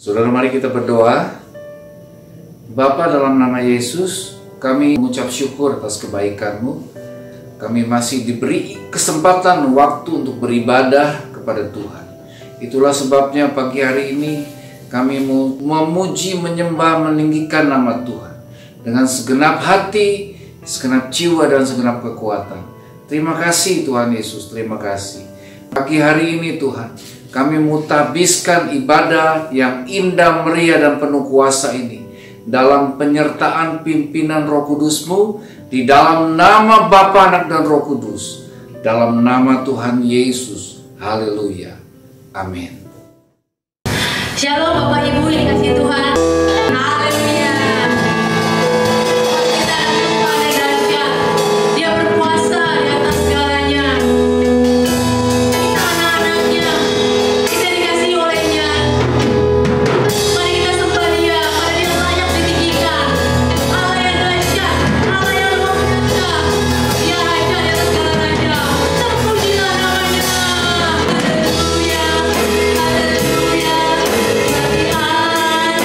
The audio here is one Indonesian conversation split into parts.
Saudara, mari kita berdoa. Bapa, dalam nama Yesus, kami mengucap syukur atas kebaikan-Mu. Kami masih diberi kesempatan waktu untuk beribadah kepada Tuhan. Itulah sebabnya pagi hari ini kami memuji, menyembah, meninggikan nama Tuhan dengan segenap hati, segenap jiwa, dan segenap kekuatan. Terima kasih Tuhan Yesus, terima kasih. Pagi hari ini Tuhan, kami mutabiskan ibadah yang indah, meriah, dan penuh kuasa ini dalam penyertaan pimpinan Roh Kudus-Mu, di dalam nama Bapa, Anak, dan Roh Kudus, dalam nama Tuhan Yesus. Haleluya. Amin. Shalom Bapak Ibu yang dikasihi Tuhan. Haleluya. Kita Tuhan yang dahsyat. Dia berkuasa di atas segalanya. Kita anak-anaknya, kita dikasihi olehnya. Mari kita sembah Dia, karena Dia layak ditinggikan. Allah yang dahsyat, Allah yang luar biasa. Dia raja di atas segala raja. Terpujilah namanya. Haleluya, haleluya. Bagi anak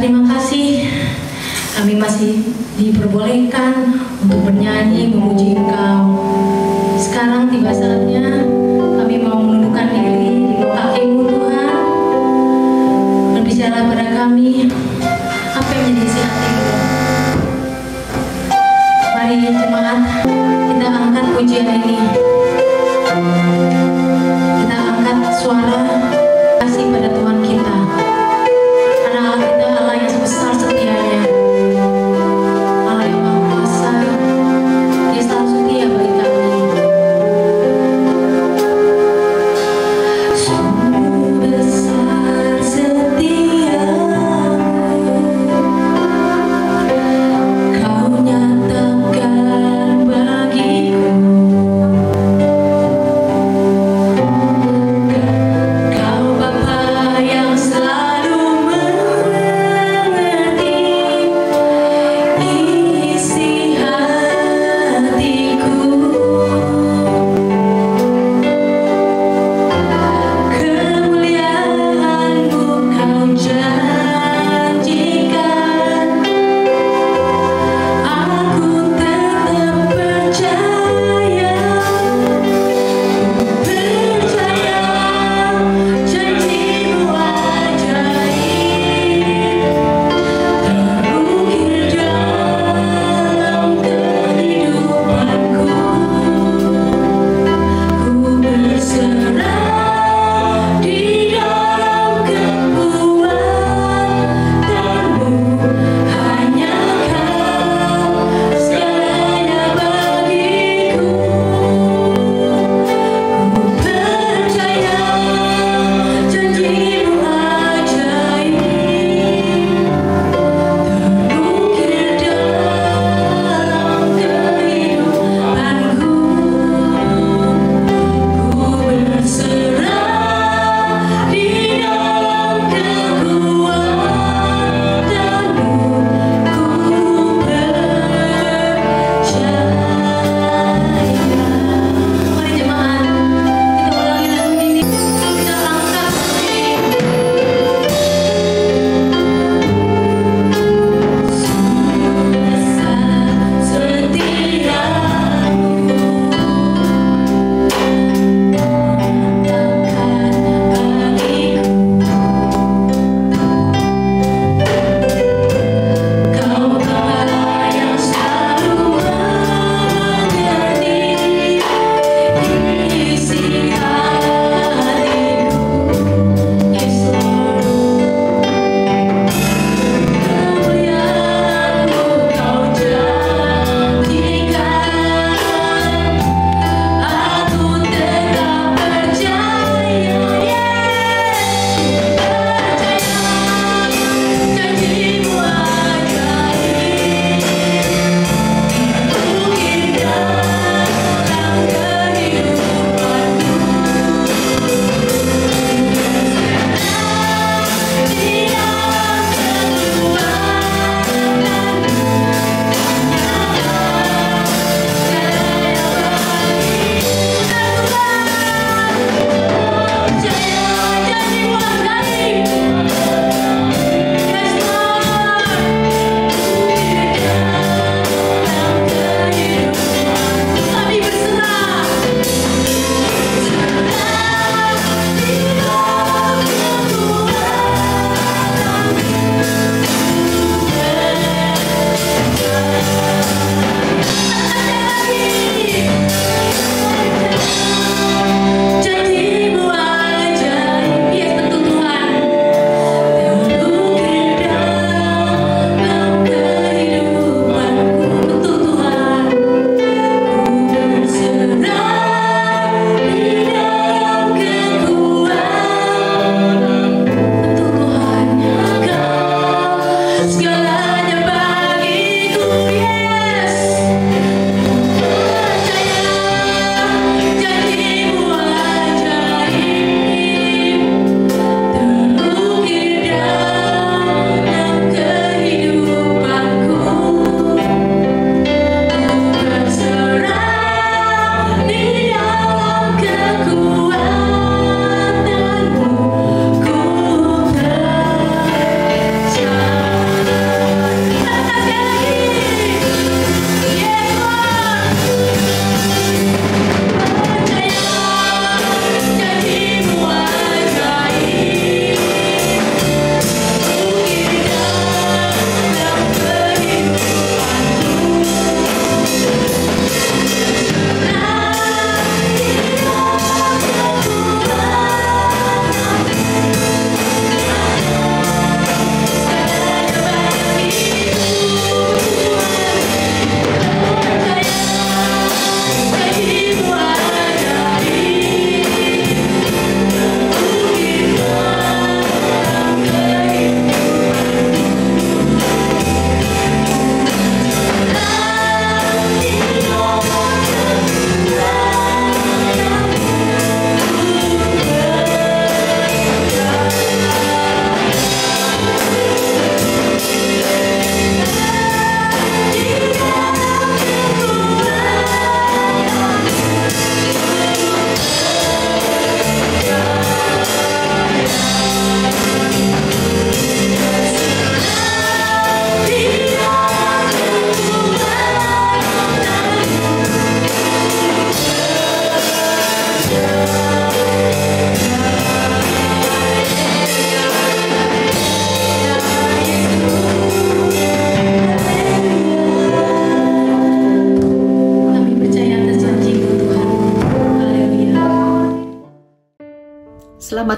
terima kasih kami masih diperbolehkan untuk bernyanyi, memuji Engkau. Sekarang tiba saatnya kami mau menundukkan diri di bawah kaki-Mu Tuhan. Berbicara pada kami, apa yang menjadi isi hati-Mu. Mari jemaat, kita angkat pujian ini. Kita angkat suara kasih pada Tuhan kita. Karena Allah kita Allah yang sebesar setianya, Allah yang maha kuasa, Dia selalu setia bagi kami. Sungguh besar setiamu, Kau nyatakan bagiku. Kau Bapa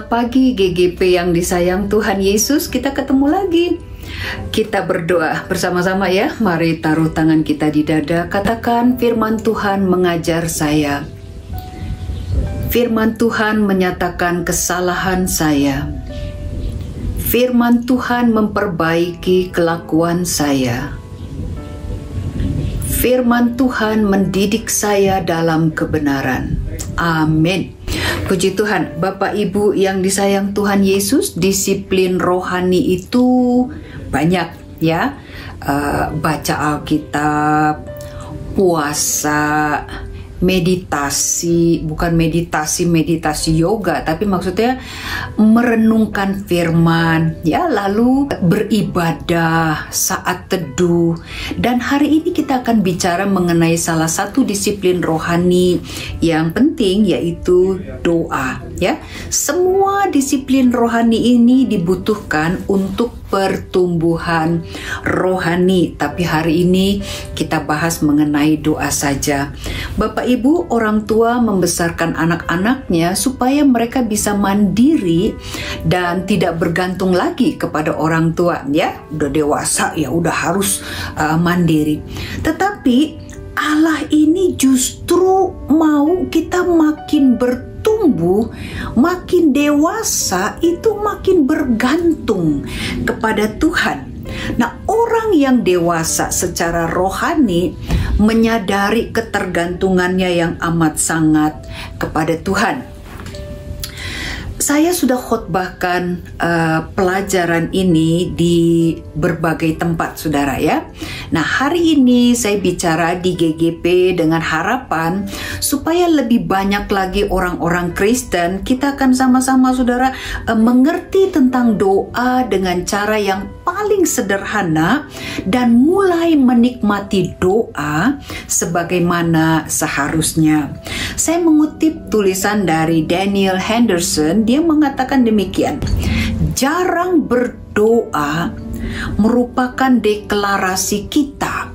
Selamat pagi GGP yang disayang Tuhan Yesus, kita ketemu lagi. Kita berdoa bersama-sama ya. Mari taruh tangan kita di dada, katakan firman Tuhan mengajar saya. Firman Tuhan menyatakan kesalahan saya. Firman Tuhan memperbaiki kelakuan saya. Firman Tuhan mendidik saya dalam kebenaran. Amin. Puji Tuhan, Bapak Ibu yang disayang Tuhan Yesus, disiplin rohani itu banyak ya. Baca Alkitab, puasa, meditasi, bukan meditasi yoga, tapi maksudnya merenungkan firman ya, lalu beribadah, saat teduh. Dan hari ini kita akan bicara mengenai salah satu disiplin rohani yang penting, yaitu doa ya. Semua disiplin rohani ini dibutuhkan untuk pertumbuhan rohani, tapi hari ini kita bahas mengenai doa saja. Bapak Ibu, orang tua membesarkan anak-anaknya supaya mereka bisa mandiri dan tidak bergantung lagi kepada orang tua ya. Udah dewasa ya udah harus mandiri. Tetapi Allah ini justru mau kita makin bertumbuh, makin dewasa itu makin bergantung kepada Tuhan. Nah, orang yang dewasa secara rohani menyadari ketergantungannya yang amat sangat kepada Tuhan. Saya sudah khotbahkan pelajaran ini di berbagai tempat, saudara ya. Nah, hari ini saya bicara di GGP dengan harapan supaya lebih banyak lagi orang-orang Kristen, kita akan sama-sama, saudara, mengerti tentang doa dengan cara yang paling sederhana dan mulai menikmati doa sebagaimana seharusnya. Saya mengutip tulisan dari Daniel Henderson. Dia mengatakan demikian, jarang berdoa merupakan deklarasi kita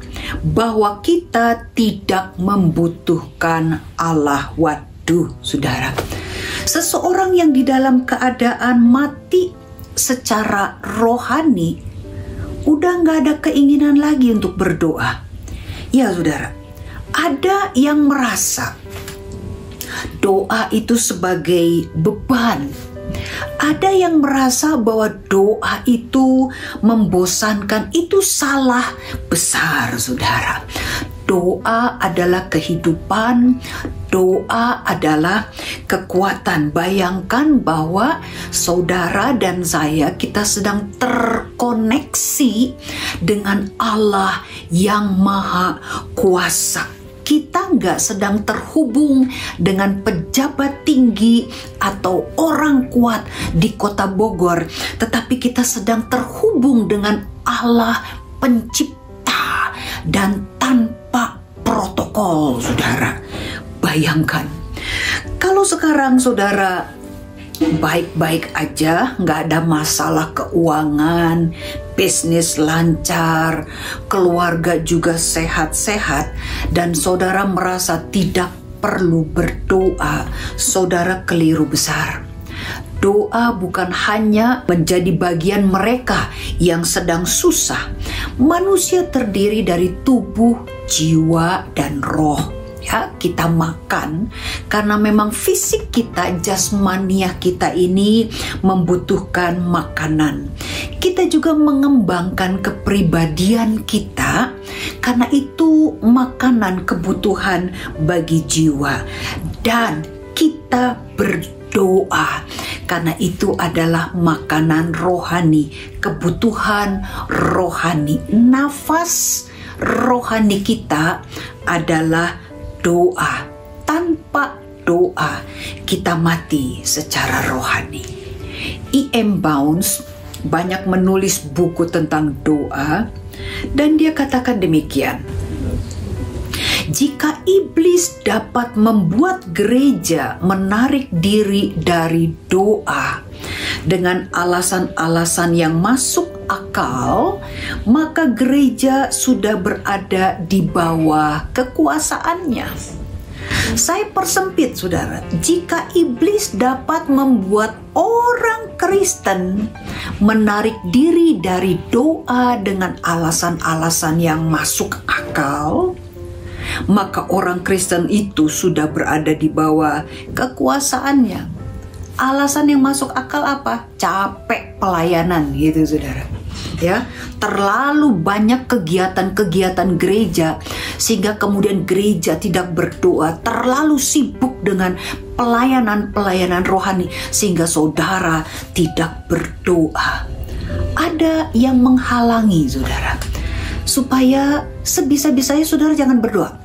bahwa kita tidak membutuhkan Allah. Waduh, saudara, seseorang yang di dalam keadaan mati secara rohani udah gak ada keinginan lagi untuk berdoa. Ya saudara, ada yang merasa doa itu sebagai beban. Ada yang merasa bahwa doa itu membosankan. Itu salah besar, saudara. Doa adalah kehidupan. Doa adalah kekuatan. Bayangkan bahwa saudara dan saya, kita sedang terkoneksi dengan Allah yang Maha Kuasa. Kita nggak sedang terhubung dengan pejabat tinggi atau orang kuat di kota Bogor, tetapi kita sedang terhubung dengan Allah pencipta dan tanpa protokol, saudara. Bayangkan, kalau sekarang saudara baik-baik aja, nggak ada masalah keuangan, bisnis lancar, keluarga juga sehat-sehat, dan saudara merasa tidak perlu berdoa, saudara keliru besar. Doa bukan hanya menjadi bagian mereka yang sedang susah. Manusia terdiri dari tubuh, jiwa, dan roh. Ya, kita makan karena memang fisik kita, jasmania kita ini membutuhkan makanan. Kita juga mengembangkan kepribadian kita karena itu makanan kebutuhan bagi jiwa. Dan kita berdoa karena itu adalah makanan rohani, kebutuhan rohani. Nafas rohani kita adalah doa. Tanpa doa kita mati secara rohani. E.M. Bounds banyak menulis buku tentang doa dan dia katakan demikian, jika iblis dapat membuat gereja menarik diri dari doa dengan alasan-alasan yang masuk akal, maka gereja sudah berada di bawah kekuasaannya. Saya persempit, saudara. Jika iblis dapat membuat orang Kristen menarik diri dari doa dengan alasan-alasan yang masuk akal, maka orang Kristen itu sudah berada di bawah kekuasaannya. Alasan yang masuk akal apa? Capek pelayanan gitu, saudara. Ya, terlalu banyak kegiatan-kegiatan gereja sehingga kemudian gereja tidak berdoa, terlalu sibuk dengan pelayanan-pelayanan rohani sehingga saudara tidak berdoa. Ada yang menghalangi saudara supaya sebisa-bisanya saudara jangan berdoa.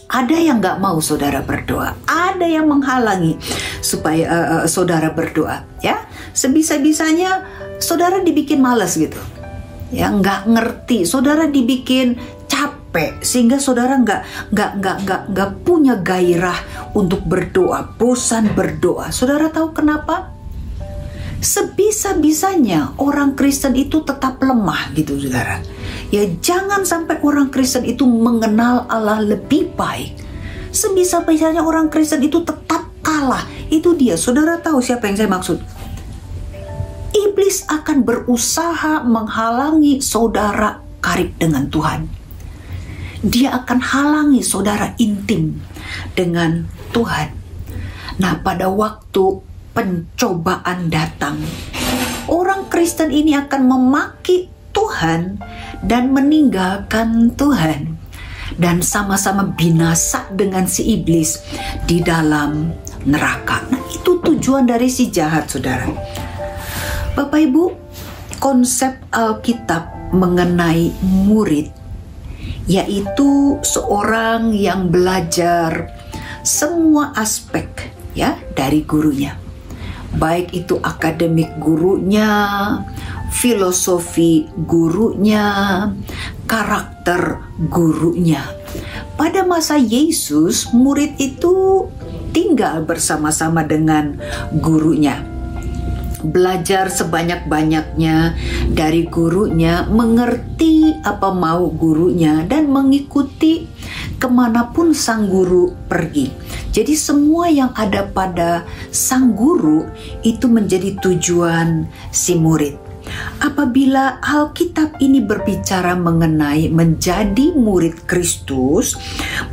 Ada yang gak mau saudara berdoa, ada yang menghalangi supaya saudara berdoa. Ya, sebisa-bisanya saudara dibikin malas gitu, ya, nggak ngerti, saudara dibikin capek sehingga saudara nggak punya gairah untuk berdoa, bosan berdoa. Saudara tahu kenapa? Sebisa-bisanya orang Kristen itu tetap lemah gitu, saudara. Ya, jangan sampai orang Kristen itu mengenal Allah lebih baik. Sebisa-bisanya orang Kristen itu tetap kalah. Itu dia, saudara tahu siapa yang saya maksud? Iblis akan berusaha menghalangi saudara karib dengan Tuhan. Dia akan halangi saudara intim dengan Tuhan. Nah, pada waktu pencobaan datang, orang Kristen ini akan memaki Tuhan dan meninggalkan Tuhan, dan sama-sama binasa dengan si iblis di dalam neraka. Nah, itu tujuan dari si jahat, saudara. Bapak Ibu, konsep Alkitab mengenai murid yaitu seorang yang belajar semua aspek ya dari gurunya. Baik itu akademik gurunya, filosofi gurunya, karakter gurunya. Pada masa Yesus, murid itu tinggal bersama-sama dengan gurunya. Belajar sebanyak-banyaknya dari gurunya, mengerti apa mau gurunya, dan mengikuti kemanapun sang guru pergi. Jadi semua yang ada pada sang guru itu menjadi tujuan si murid. Apabila Alkitab ini berbicara mengenai menjadi murid Kristus,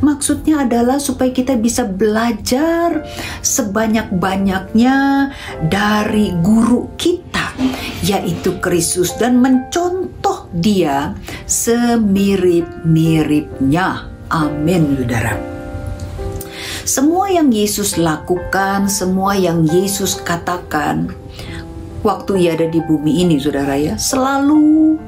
maksudnya adalah supaya kita bisa belajar sebanyak-banyaknya dari guru kita, yaitu Kristus, dan mencontoh dia semirip-miripnya. Amin, saudara. Semua yang Yesus lakukan, semua yang Yesus katakan waktu ia ada di bumi ini, saudara ya, selalu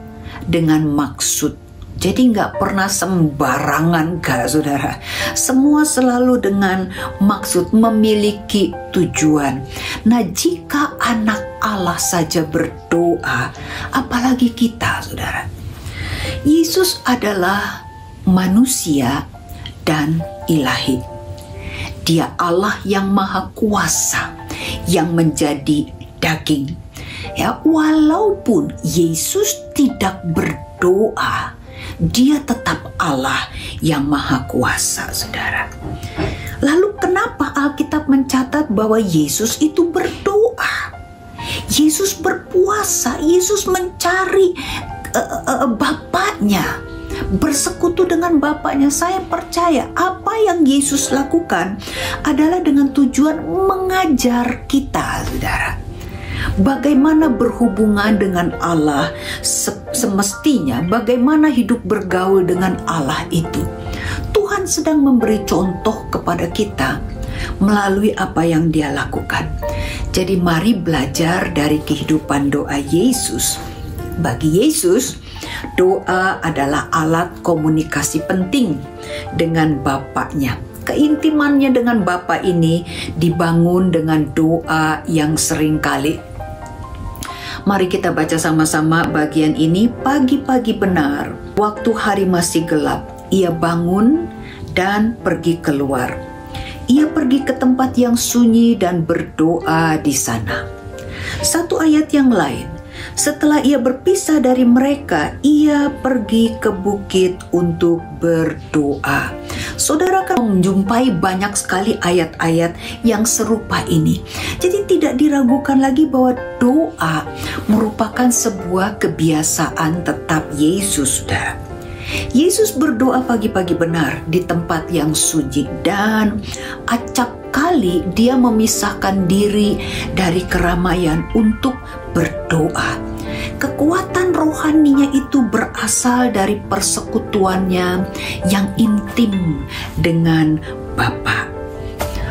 dengan maksud. Jadi nggak pernah sembarangan, gak, saudara. Semua selalu dengan maksud, memiliki tujuan. Nah, jika anak Allah saja berdoa, apalagi kita, saudara. Yesus adalah manusia dan ilahi. Dia Allah yang maha kuasa, yang menjadi daging. Ya, walaupun Yesus tidak berdoa, dia tetap Allah yang maha kuasa, saudara. Lalu kenapa Alkitab mencatat bahwa Yesus itu berdoa? Yesus berpuasa, Yesus mencari Bapaknya, bersekutu dengan Bapaknya. Saya percaya apa yang Yesus lakukan adalah dengan tujuan mengajar kita, saudara, bagaimana berhubungan dengan Allah semestinya, bagaimana hidup bergaul dengan Allah itu. Tuhan sedang memberi contoh kepada kita melalui apa yang dia lakukan. Jadi mari belajar dari kehidupan doa Yesus. Bagi Yesus, doa adalah alat komunikasi penting dengan Bapaknya. Keintimannya dengan Bapa ini dibangun dengan doa yang seringkali. Mari kita baca sama-sama bagian ini. Pagi-pagi benar, waktu hari masih gelap, ia bangun dan pergi keluar. Ia pergi ke tempat yang sunyi dan berdoa di sana. Satu ayat yang lain, Setelah ia berpisah dari mereka, ia pergi ke bukit untuk berdoa. Saudara akan menjumpai banyak sekali ayat-ayat yang serupa ini. Jadi tidak diragukan lagi bahwa doa merupakan sebuah kebiasaan tetap Yesus, saudara. Yesus berdoa pagi-pagi benar di tempat yang sunyi, dan acap kali dia memisahkan diri dari keramaian untuk berdoa. Kekuatan rohaninya itu berasal dari persekutuannya yang intim dengan Bapa.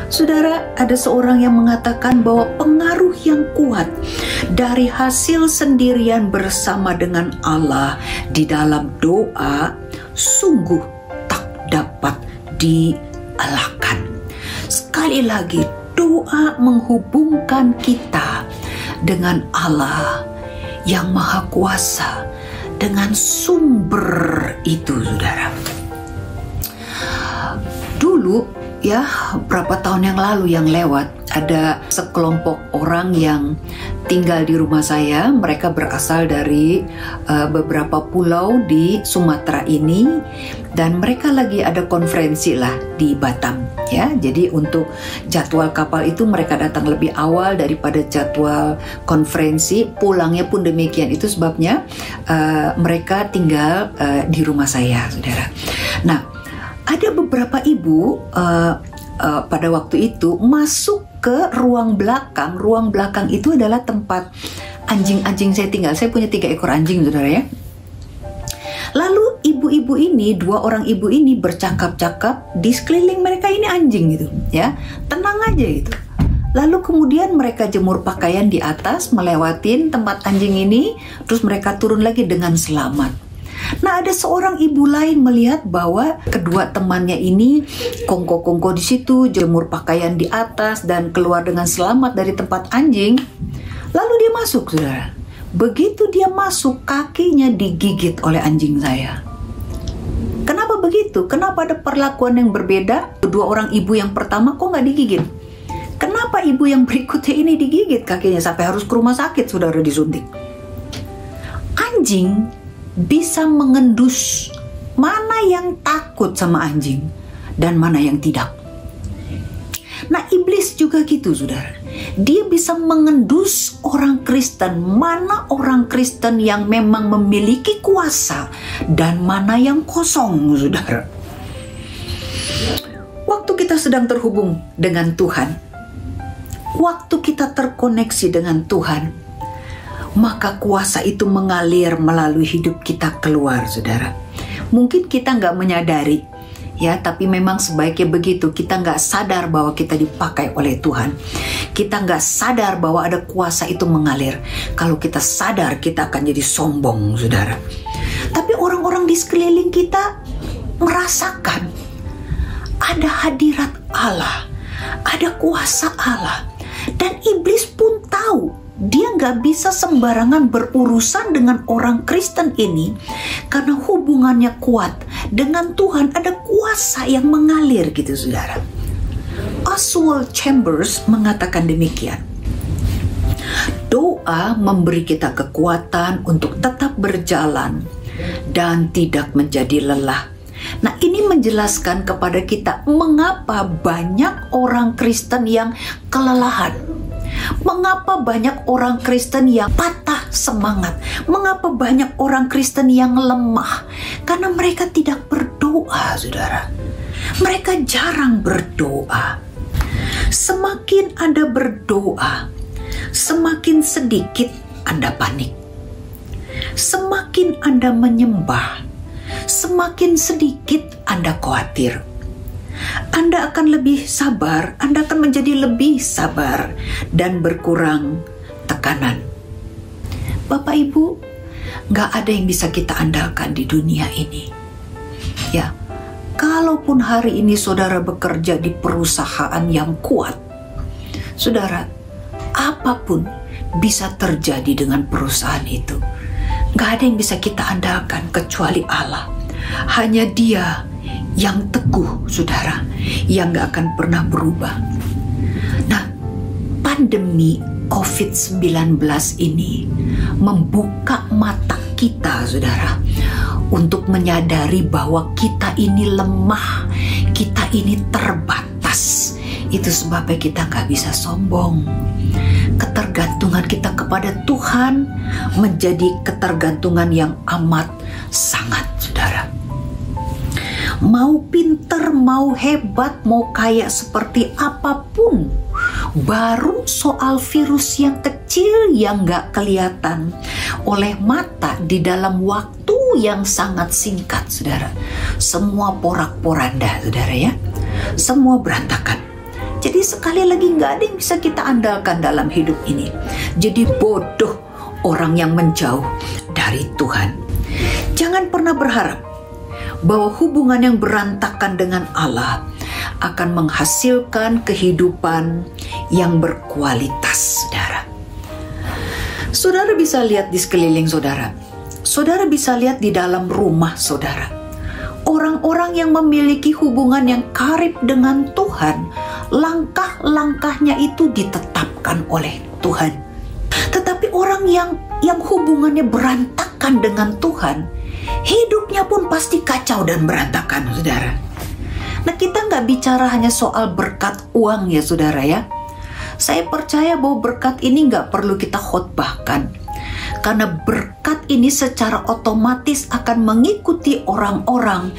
Saudara, ada seorang yang mengatakan bahwa pengaruh yang kuat dari hasil sendirian bersama dengan Allah di dalam doa sungguh tak dapat dielakkan. Sekali lagi, doa menghubungkan kita dengan Allah yang Maha Kuasa, dengan sumber itu, saudara. Dulu, ya, berapa tahun yang lalu yang lewat, ada sekelompok orang yang tinggal di rumah saya. Mereka berasal dari beberapa pulau di Sumatera ini, dan mereka lagi ada konferensi lah di Batam, ya. Jadi untuk jadwal kapal itu mereka datang lebih awal daripada jadwal konferensi. Pulangnya pun demikian. Itu sebabnya mereka tinggal di rumah saya, saudara. Nah, ada beberapa ibu pada waktu itu masuk ke ruang belakang. Ruang belakang itu adalah tempat anjing-anjing saya tinggal. Saya punya 3 ekor anjing, saudara, ya. Lalu ibu-ibu ini, 2 orang ibu ini bercakap-cakap, di sekeliling mereka ini anjing gitu, ya. Tenang aja gitu. Lalu kemudian mereka jemur pakaian di atas, melewatin tempat anjing ini, terus mereka turun lagi dengan selamat. Nah, ada seorang ibu lain melihat bahwa kedua temannya ini kongko-kongko di situ, jemur pakaian di atas, dan keluar dengan selamat dari tempat anjing. Lalu dia masuk, saudara. Begitu dia masuk, kakinya digigit oleh anjing saya. Kenapa begitu? Kenapa ada perlakuan yang berbeda? Kedua orang ibu yang pertama kok nggak digigit? Kenapa ibu yang berikutnya ini digigit kakinya sampai harus ke rumah sakit, saudara, disuntik? Anjing bisa mengendus mana yang takut sama anjing dan mana yang tidak. Nah, iblis juga gitu, saudara. Dia bisa mengendus orang Kristen, mana orang Kristen yang memang memiliki kuasa dan mana yang kosong, saudara. Waktu kita sedang terhubung dengan Tuhan, waktu kita terkoneksi dengan Tuhan, maka kuasa itu mengalir melalui hidup kita keluar, saudara. Mungkin kita nggak menyadari, ya, tapi memang sebaiknya begitu. Kita nggak sadar bahwa kita dipakai oleh Tuhan. Kita nggak sadar bahwa ada kuasa itu mengalir. Kalau kita sadar, kita akan jadi sombong, saudara. Tapi orang-orang di sekeliling kita merasakan ada hadirat Allah, ada kuasa Allah, dan iblis pun tahu dia nggak bisa sembarangan berurusan dengan orang Kristen ini, karena hubungannya kuat dengan Tuhan, ada kuasa yang mengalir gitu, saudara. Oswald Chambers mengatakan demikian. Doa memberi kita kekuatan untuk tetap berjalan dan tidak menjadi lelah. Nah, ini menjelaskan kepada kita mengapa banyak orang Kristen yang kelelahan. Mengapa banyak orang Kristen yang patah semangat? Mengapa banyak orang Kristen yang lemah? Karena mereka tidak berdoa, saudara. Mereka jarang berdoa. Semakin Anda berdoa, semakin sedikit Anda panik. Semakin Anda menyembah, semakin sedikit Anda khawatir. Anda akan lebih sabar, Anda akan menjadi lebih sabar dan berkurang tekanan. Bapak Ibu, gak ada yang bisa kita andalkan di dunia ini. Ya, kalaupun hari ini saudara bekerja di perusahaan yang kuat, saudara, apapun bisa terjadi dengan perusahaan itu. Gak ada yang bisa kita andalkan kecuali Allah. Hanya Dia yang teguh, saudara, yang gak akan pernah berubah. Nah, pandemi COVID-19 ini membuka mata kita, saudara, untuk menyadari bahwa kita ini lemah, kita ini terbatas. Itu sebabnya kita gak bisa sombong. Ketergantungan kita kepada Tuhan menjadi ketergantungan yang amat sangat, saudara. Mau pinter, mau hebat, mau kaya seperti apapun, baru soal virus yang kecil yang gak kelihatan oleh mata di dalam waktu yang sangat singkat, saudara, semua porak-poranda, saudara ya, semua berantakan. Jadi sekali lagi gak ada yang bisa kita andalkan dalam hidup ini. Jadi bodoh orang yang menjauh dari Tuhan. Jangan pernah berharap bahwa hubungan yang berantakan dengan Allah akan menghasilkan kehidupan yang berkualitas, saudara. Saudara bisa lihat di sekeliling saudara. Saudara bisa lihat di dalam rumah saudara. Orang-orang yang memiliki hubungan yang karib dengan Tuhan, langkah-langkahnya itu ditetapkan oleh Tuhan. Tetapi orang yang hubungannya berantakan dengan Tuhan, hidupnya pun pasti kacau dan berantakan, saudara. Nah, kita nggak bicara hanya soal berkat uang ya, saudara ya. Saya percaya bahwa berkat ini nggak perlu kita khotbahkan, karena berkat ini secara otomatis akan mengikuti orang-orang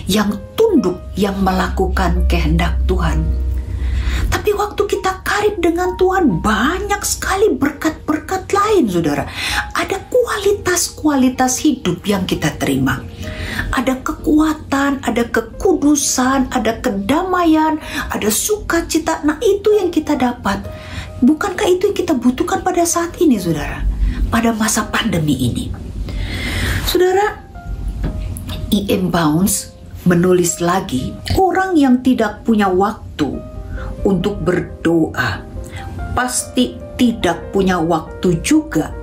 yang tunduk, yang melakukan kehendak Tuhan. Tapi waktu kita karib dengan Tuhan, banyak sekali berkat-berkat lain, saudara. Ada kualitas-kualitas hidup yang kita terima. Ada kekuatan, ada kekudusan, ada kedamaian, ada sukacita. Nah, itu yang kita dapat. Bukankah itu yang kita butuhkan pada saat ini, saudara? Pada masa pandemi ini. Saudara, E.M. Bounds menulis lagi, orang yang tidak punya waktu untuk berdoa pasti tidak punya waktu juga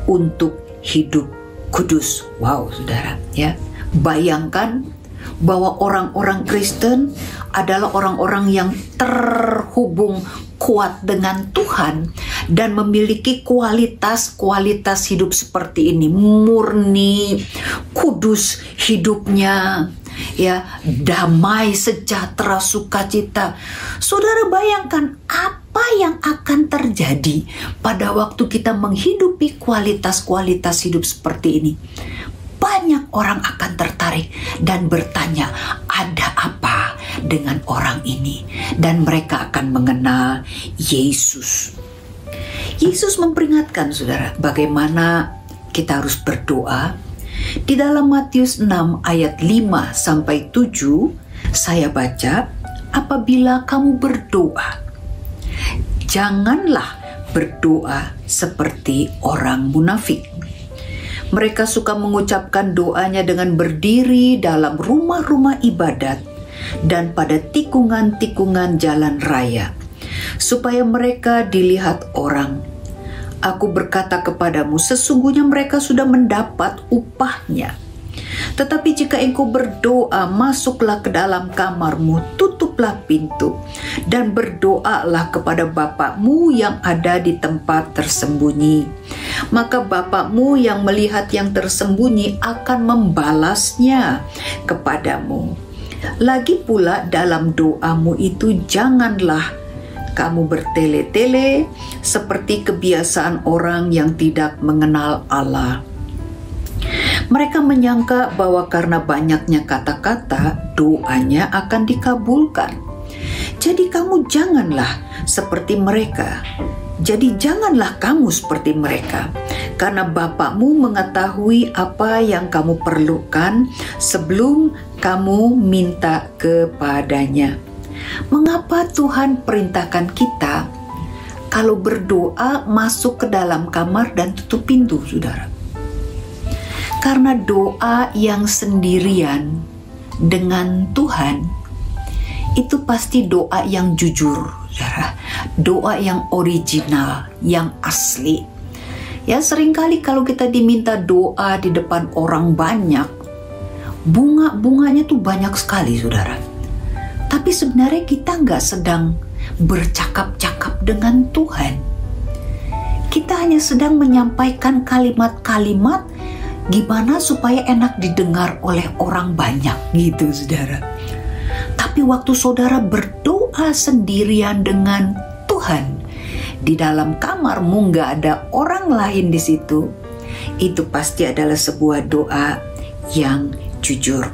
untuk hidup kudus. Wow, saudara, ya. Bayangkan bahwa orang-orang Kristen adalah orang-orang yang terhubung kuat dengan Tuhan dan memiliki kualitas-kualitas hidup seperti ini, murni, kudus hidupnya, ya, damai, sejahtera, sukacita. Saudara bayangkan apa yang akan terjadi pada waktu kita menghidupi kualitas-kualitas hidup seperti ini. Banyak orang akan tertarik dan bertanya, ada apa dengan orang ini? Dan mereka akan mengenal Yesus. Yesus memperingatkan, saudara, bagaimana kita harus berdoa. Di dalam Matius 6 ayat 5 sampai 7, saya baca, apabila kamu berdoa, janganlah berdoa seperti orang munafik. Mereka suka mengucapkan doanya dengan berdiri dalam rumah-rumah ibadat dan pada tikungan-tikungan jalan raya, supaya mereka dilihat orang. Aku berkata kepadamu, sesungguhnya mereka sudah mendapat upahnya. Tetapi jika engkau berdoa, masuklah ke dalam kamarmu, tutuplah pintu, dan berdoalah kepada Bapakmu yang ada di tempat tersembunyi. Maka Bapakmu yang melihat yang tersembunyi akan membalasnya kepadamu. Lagi pula dalam doamu itu janganlah kamu bertele-tele seperti kebiasaan orang yang tidak mengenal Allah. Mereka menyangka bahwa karena banyaknya kata-kata, doanya akan dikabulkan. Jadi kamu janganlah seperti mereka. Jadi janganlah kamu seperti mereka, karena Bapakmu mengetahui apa yang kamu perlukan sebelum kamu minta kepadanya. Mengapa Tuhan perintahkan kita kalau berdoa masuk ke dalam kamar dan tutup pintu, saudara? Karena doa yang sendirian dengan Tuhan itu pasti doa yang jujur, saudara. Doa yang original, yang asli. Ya, seringkali kalau kita diminta doa di depan orang banyak, bunga-bunganya tuh banyak sekali, saudara. Tapi sebenarnya kita nggak sedang bercakap-cakap dengan Tuhan. Kita hanya sedang menyampaikan kalimat-kalimat gimana supaya enak didengar oleh orang banyak gitu, saudara. Tapi waktu saudara berdoa sendirian dengan Tuhan, di dalam kamarmu nggak ada orang lain di situ, itu pasti adalah sebuah doa yang jujur.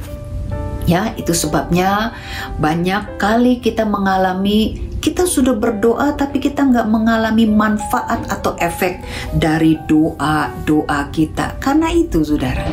Ya, itu sebabnya banyak kali kita mengalami, kita sudah berdoa tapi kita nggak mengalami manfaat atau efek dari doa-doa kita. Karena itu, saudara,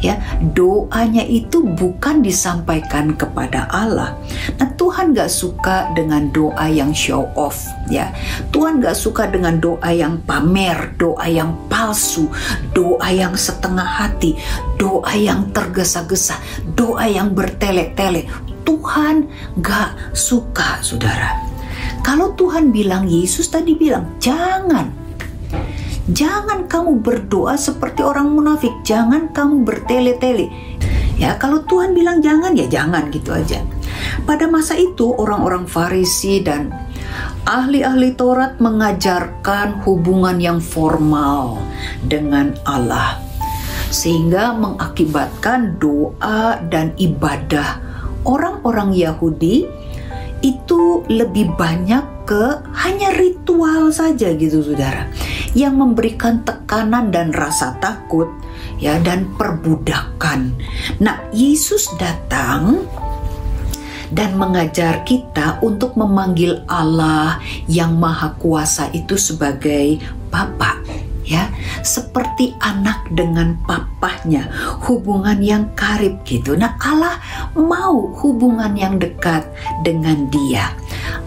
ya, doanya itu bukan disampaikan kepada Allah. Nah, Tuhan gak suka dengan doa yang show off, ya. Tuhan gak suka dengan doa yang pamer, doa yang palsu, doa yang setengah hati, doa yang tergesa-gesa, doa yang bertele-tele. Tuhan gak suka, saudara. Kalau Tuhan bilang, Yesus tadi bilang, Jangan kamu berdoa seperti orang munafik. Jangan kamu bertele-tele. Ya, kalau Tuhan bilang jangan, ya jangan gitu aja. Pada masa itu orang-orang Farisi dan ahli-ahli Taurat mengajarkan hubungan yang formal dengan Allah, sehingga mengakibatkan doa dan ibadah orang-orang Yahudi itu lebih banyak ke hanya ritual saja gitu, saudara, yang memberikan tekanan dan rasa takut, ya, dan perbudakan. Nah, Yesus datang dan mengajar kita untuk memanggil Allah yang Maha Kuasa itu sebagai Bapa, ya, seperti anak dengan papahnya, hubungan yang karib gitu. Nah, Allah mau hubungan yang dekat dengan Dia.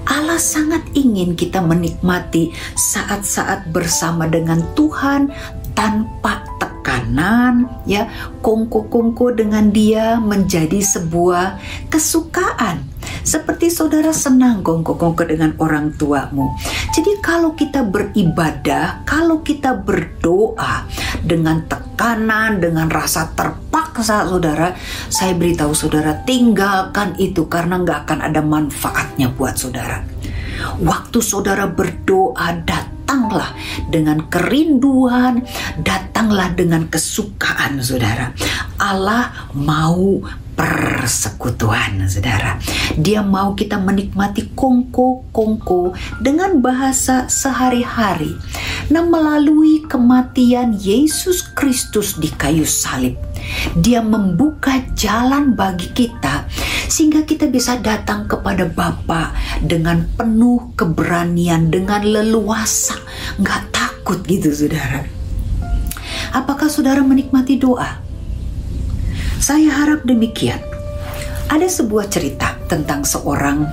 Allah sangat ingin kita menikmati saat-saat bersama dengan Tuhan tanpa tekanan, ya. Kongko-kongko dengan Dia menjadi sebuah kesukaan. Seperti saudara senang kongko-kongko dengan orang tuamu. Jadi kalau kita beribadah, kalau kita berdoa dengan tekanan, dengan rasa terpaksa, saudara, saya beritahu saudara, tinggalkan itu karena nggak akan ada manfaatnya buat saudara. Waktu saudara berdoa, datanglah dengan kerinduan, datanglah dengan kesukaan, saudara. Allah mau persekutuan, saudara. Dia mau kita menikmati kongko-kongko dengan bahasa sehari-hari. Nah, melalui kematian Yesus Kristus di kayu salib, Dia membuka jalan bagi kita sehingga kita bisa datang kepada Bapa dengan penuh keberanian, dengan leluasa, nggak takut gitu, saudara. Apakah saudara menikmati doa? Saya harap demikian. Ada sebuah cerita tentang seorang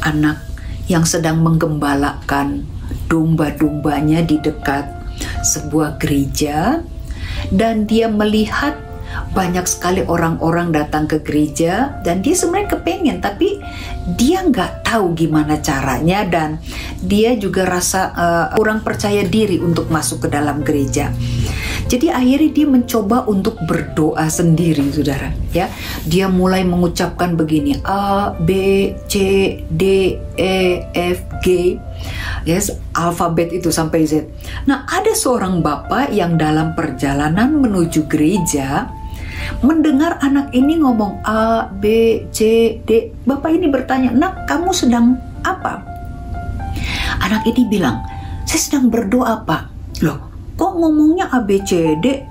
anak yang sedang menggembalakan domba-dombanya di dekat sebuah gereja, dan dia melihat banyak sekali orang-orang datang ke gereja, dan dia sebenarnya kepengen, tapi dia nggak tahu gimana caranya, dan dia juga rasa kurang percaya diri untuk masuk ke dalam gereja. Jadi akhirnya dia mencoba untuk berdoa sendiri, saudara. Ya, dia mulai mengucapkan begini: A, B, C, D, E, F, G. Yes, alfabet itu sampai Z. Nah, ada seorang bapak yang dalam perjalanan menuju gereja mendengar anak ini ngomong A, B, C, D. Bapak ini bertanya, "Nak, kamu sedang apa?" Anak ini bilang, "Saya sedang berdoa, Pak." Loh, kok ngomongnya A, B, C, D?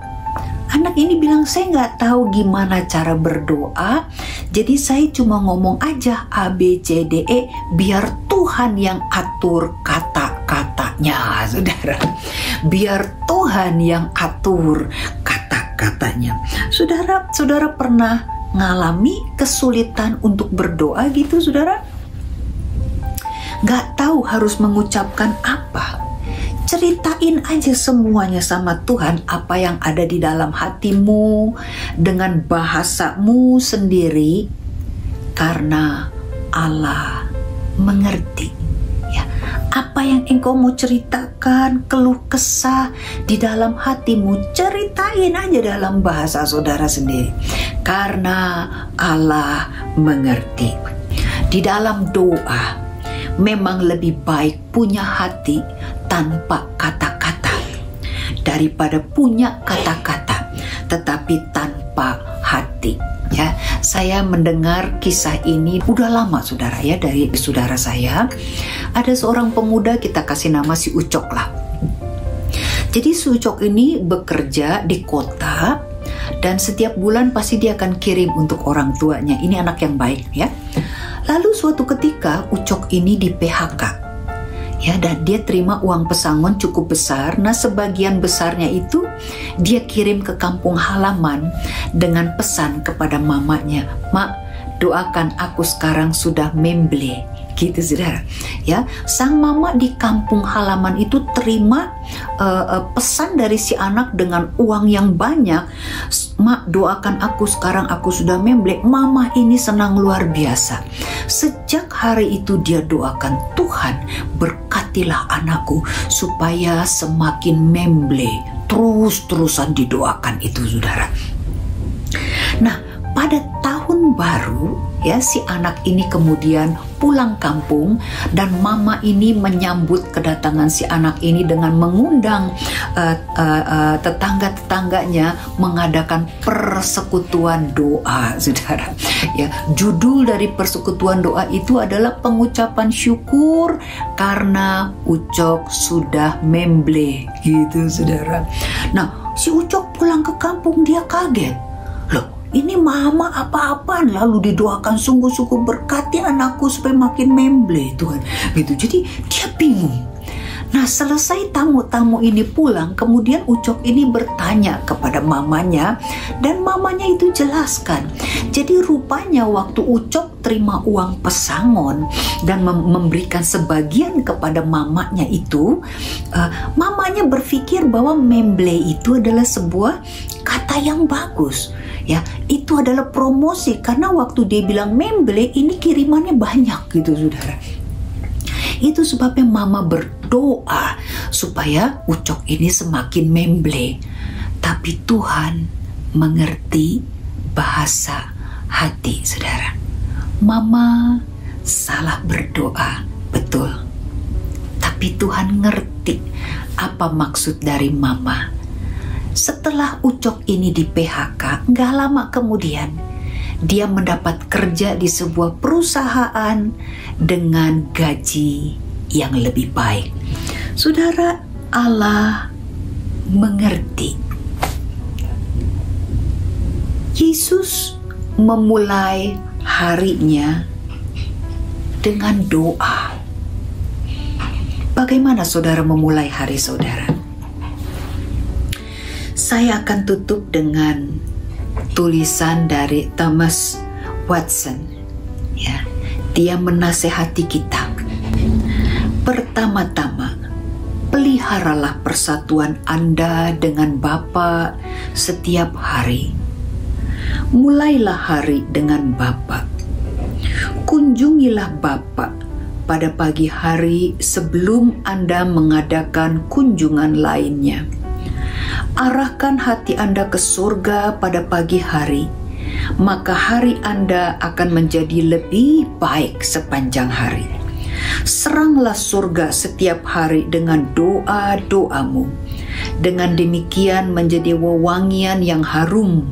Anak ini bilang, "Saya nggak tahu gimana cara berdoa, jadi saya cuma ngomong aja A, B, C, D, E, biar Tuhan yang atur kata-katanya," saudara. Biar Tuhan yang atur kata-katanya. Saudara pernah ngalami kesulitan untuk berdoa gitu, saudara? Nggak tahu harus mengucapkan apa. Ceritain aja semuanya sama Tuhan, apa yang ada di dalam hatimu dengan bahasamu sendiri, karena Allah mengerti. Ya, apa yang engkau mau ceritakan, keluh kesah di dalam hatimu, ceritain aja dalam bahasa saudara sendiri, karena Allah mengerti. Di dalam doa memang lebih baik punya hati tanpa kata-kata daripada punya kata-kata tetapi tanpa hati. Ya, saya mendengar kisah ini udah lama saudara ya, dari saudara saya. Ada seorang pemuda, kita kasih nama si Ucok lah. Jadi si Ucok ini bekerja di kota dan setiap bulan pasti dia akan kirim untuk orang tuanya. Ini anak yang baik ya. Lalu suatu ketika Ucok ini di PHK. Ya, dan dia terima uang pesangon cukup besar. Nah, sebagian besarnya itu dia kirim ke kampung halaman dengan pesan kepada mamanya, "Mak, doakan aku sekarang sudah memble." Gitu saudara. Ya, sang mama di kampung halaman itu terima pesan dari si anak dengan uang yang banyak. "Mak, doakan aku sekarang aku sudah memble." Mama ini senang luar biasa. Sejak hari itu dia doakan, "Tuhan, berkatilah anakku supaya semakin memble." Terus-terusan didoakan itu saudara. Nah, pada tahun baru ya, si anak ini kemudian pulang kampung dan mama ini menyambut kedatangan si anak ini dengan mengundang tetangga-tetangganya mengadakan persekutuan doa, saudara. Ya, judul dari persekutuan doa itu adalah pengucapan syukur karena Ucok sudah memble, gitu saudara. Nah, si Ucok pulang ke kampung, dia kaget. Loh, ini mama apa-apaan, lalu didoakan sungguh-sungguh, berkati anakku supaya makin memble Tuhan. Gitu. Jadi dia bingung. Nah, selesai tamu-tamu ini pulang, kemudian Ucok ini bertanya kepada mamanya dan mamanya itu jelaskan. Jadi rupanya waktu Ucok terima uang pesangon dan memberikan sebagian kepada mamanya itu, mamanya berpikir bahwa memble itu adalah sebuah kata yang bagus. Ya, itu adalah promosi karena waktu dia bilang memble ini kirimannya banyak gitu saudara. Itu sebabnya mama berdoa supaya Ucok ini semakin memble. Tapi Tuhan mengerti bahasa hati saudara. Mama salah berdoa, betul. Tapi Tuhan ngerti apa maksud dari mama. Setelah Ucok ini di PHK, gak lama kemudian dia mendapat kerja di sebuah perusahaan dengan gaji yang lebih baik. Saudara, Allah mengerti. Yesus memulai harinya dengan doa. Bagaimana saudara memulai hari saudara? Saya akan tutup dengan tulisan dari Thomas Watson. Ya, dia menasehati kita. Pertama-tama, peliharalah persatuan Anda dengan Bapa setiap hari. Mulailah hari dengan Bapa. Kunjungilah Bapa pada pagi hari sebelum Anda mengadakan kunjungan lainnya. Arahkan hati Anda ke surga pada pagi hari, maka hari Anda akan menjadi lebih baik sepanjang hari. Seranglah surga setiap hari dengan doa-doamu. Dengan demikian menjadi wewangian yang harum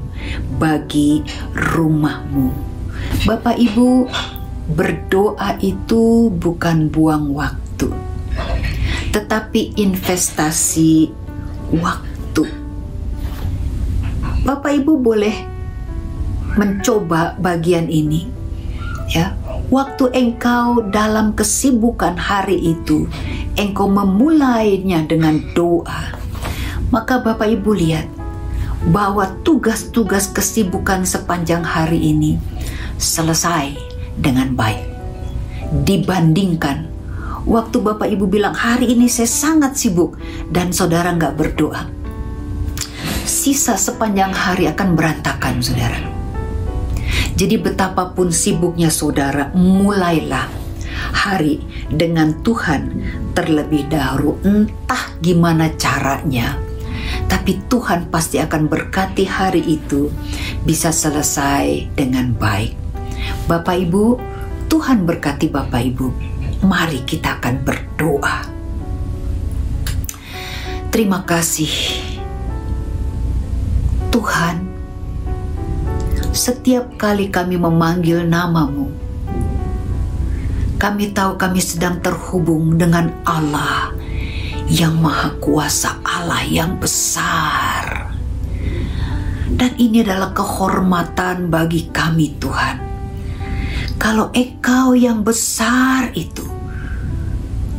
bagi rumahmu. Bapak Ibu, berdoa itu bukan buang waktu, tetapi investasi waktu. Bapak Ibu boleh mencoba bagian ini ya. Waktu engkau dalam kesibukan hari itu, engkau memulainya dengan doa, maka Bapak Ibu lihat bahwa tugas-tugas kesibukan sepanjang hari ini selesai dengan baik. Dibandingkan waktu Bapak Ibu bilang hari ini saya sangat sibuk dan saudara nggak berdoa, sisa sepanjang hari akan berantakan saudara. Jadi betapapun sibuknya saudara, mulailah hari dengan Tuhan terlebih dahulu. Entah gimana caranya, tapi Tuhan pasti akan berkati hari itu bisa selesai dengan baik. Bapak Ibu, Tuhan berkati Bapak Ibu. Mari kita akan berdoa. Terima kasih Tuhan, setiap kali kami memanggil nama-Mu, kami tahu kami sedang terhubung dengan Allah yang Maha Kuasa, Allah yang besar. Dan ini adalah kehormatan bagi kami, Tuhan. Kalau Engkau yang besar itu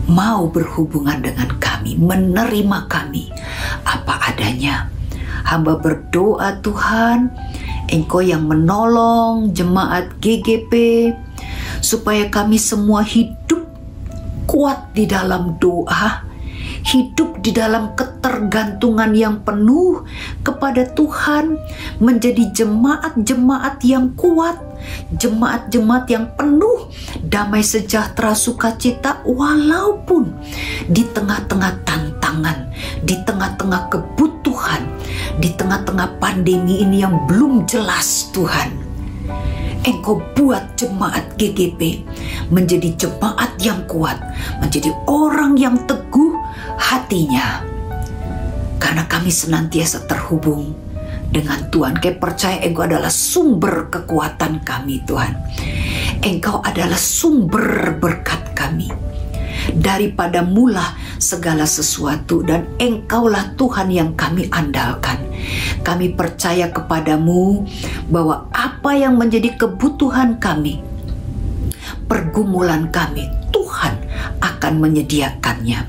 mau berhubungan dengan kami, menerima kami apa adanya. Hamba berdoa, Tuhan, Engkau yang menolong jemaat GGP, supaya kami semua hidup kuat di dalam doa, hidup di dalam ketergantungan yang penuh kepada Tuhan, menjadi jemaat-jemaat yang kuat, jemaat-jemaat yang penuh damai sejahtera sukacita, walaupun di tengah-tengah tantangan, di tengah-tengah kebutuhan, di tengah-tengah pandemi ini yang belum jelas. Tuhan, Engkau buat jemaat GGP menjadi jemaat yang kuat, menjadi orang yang teguh hatinya, karena kami senantiasa terhubung dengan Tuhan. Kami percaya Engkau adalah sumber kekuatan kami, Tuhan. Engkau adalah sumber berkat kami. Daripada mula segala sesuatu, dan Engkaulah Tuhan yang kami andalkan. Kami percaya kepadamu bahwa apa yang menjadi kebutuhan kami, pergumulan kami, Tuhan akan menyediakannya.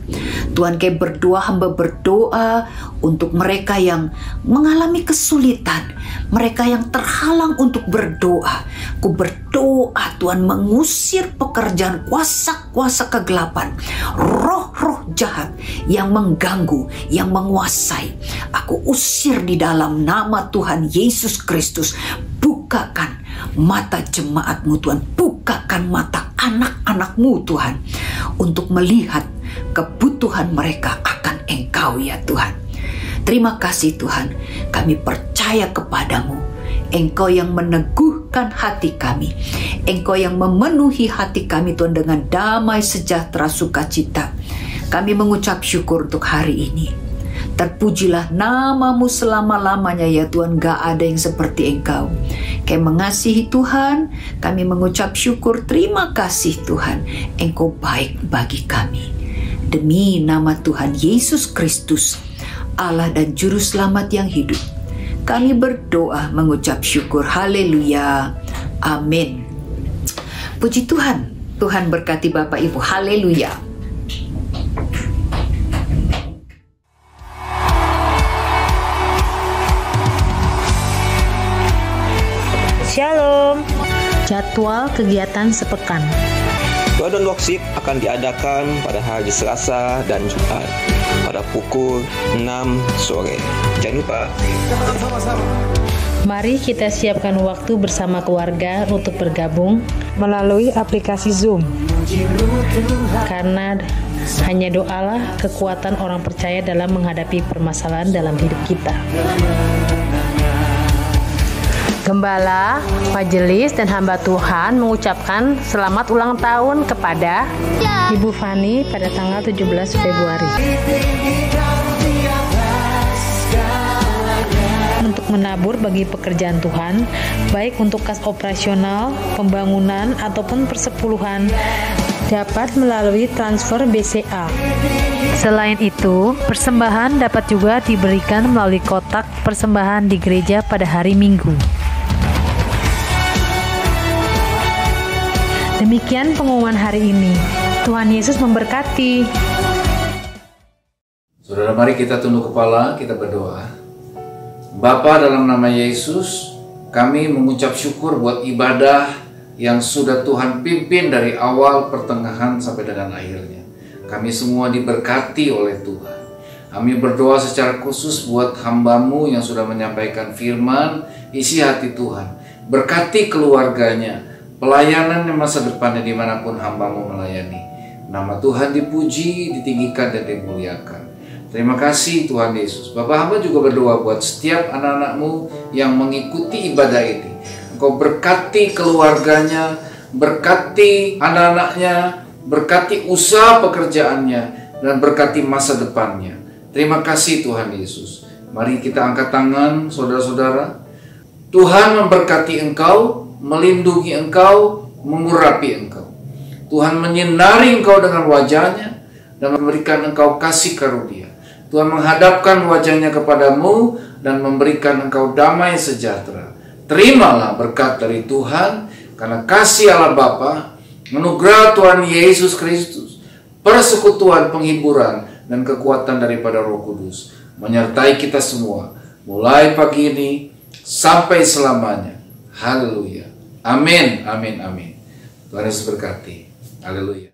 Tuhan, kami berdoa, hamba berdoa untuk mereka yang mengalami kesulitan, mereka yang terhalang untuk berdoa. Ku berdoa, Tuhan, mengusir pekerjaan kuasa-kuasa kegelapan, roh-roh jahat yang mengganggu, yang menguasai. Aku usir di dalam nama Tuhan Yesus Kristus. Bukakan mata jemaat-Mu, Tuhan. Bukakan mata anak-anak-Mu, Tuhan, untuk melihat kebutuhan mereka akan Engkau, ya Tuhan. Terima kasih, Tuhan. Kami percaya kepadamu. Engkau yang meneguhkan hati kami. Engkau yang memenuhi hati kami, Tuhan, dengan damai sejahtera sukacita. Kami mengucap syukur untuk hari ini. Terpujilah nama-Mu selama-lamanya, ya Tuhan. Gak ada yang seperti Engkau. Kami mengasihi Tuhan. Kami mengucap syukur. Terima kasih, Tuhan. Engkau baik bagi kami. Demi nama Tuhan Yesus Kristus, Allah dan Juru Selamat yang hidup, kami berdoa mengucap syukur. Haleluya. Amin. Puji Tuhan. Tuhan berkati Bapak Ibu. Haleluya. Shalom. Jadwal kegiatan sepekan. Doa dan worship akan diadakan pada hari Selasa dan Jumat pada pukul 6 sore. Jangan lupa. Mari kita siapkan waktu bersama keluarga untuk bergabung melalui aplikasi Zoom. Karena hanya doalah kekuatan orang percaya dalam menghadapi permasalahan dalam hidup kita. Gembala, majelis, dan hamba Tuhan mengucapkan selamat ulang tahun kepada Ibu Fani pada tanggal 17 Februari. Untuk menabur bagi pekerjaan Tuhan, baik untuk kas operasional, pembangunan, ataupun persepuluhan, dapat melalui transfer BCA. Selain itu, persembahan dapat juga diberikan melalui kotak persembahan di gereja pada hari Minggu. Demikian pengumuman hari ini. Tuhan Yesus memberkati. Saudara, mari kita tunduk kepala, kita berdoa. Bapa, dalam nama Yesus, kami mengucap syukur buat ibadah yang sudah Tuhan pimpin dari awal, pertengahan, sampai dengan akhirnya. Kami semua diberkati oleh Tuhan. Kami berdoa secara khusus buat hamba-Mu yang sudah menyampaikan firman, isi hati Tuhan. Berkati keluarganya, pelayanan dan masa depannya dimanapun hamba-Mu melayani. Nama Tuhan dipuji, ditinggikan, dan dimuliakan. Terima kasih Tuhan Yesus. Bapak hamba juga berdoa buat setiap anak-anak-Mu yang mengikuti ibadah ini. Engkau berkati keluarganya, berkati anak-anaknya, berkati usaha pekerjaannya, dan berkati masa depannya. Terima kasih Tuhan Yesus. Mari kita angkat tangan, saudara-saudara. Tuhan memberkati engkau, melindungi engkau, mengurapi engkau. Tuhan menyinari engkau dengan wajahnya dan memberikan engkau kasih karunia. Tuhan menghadapkan wajahnya kepadamu dan memberikan engkau damai sejahtera. Terimalah berkat dari Tuhan, karena kasih Allah Bapa, anugerah Tuhan Yesus Kristus, persekutuan, penghiburan, dan kekuatan daripada Roh Kudus menyertai kita semua, mulai pagi ini sampai selamanya. Haleluya. Amin, amin, amin. Tuhan Yesus berkati. Haleluya.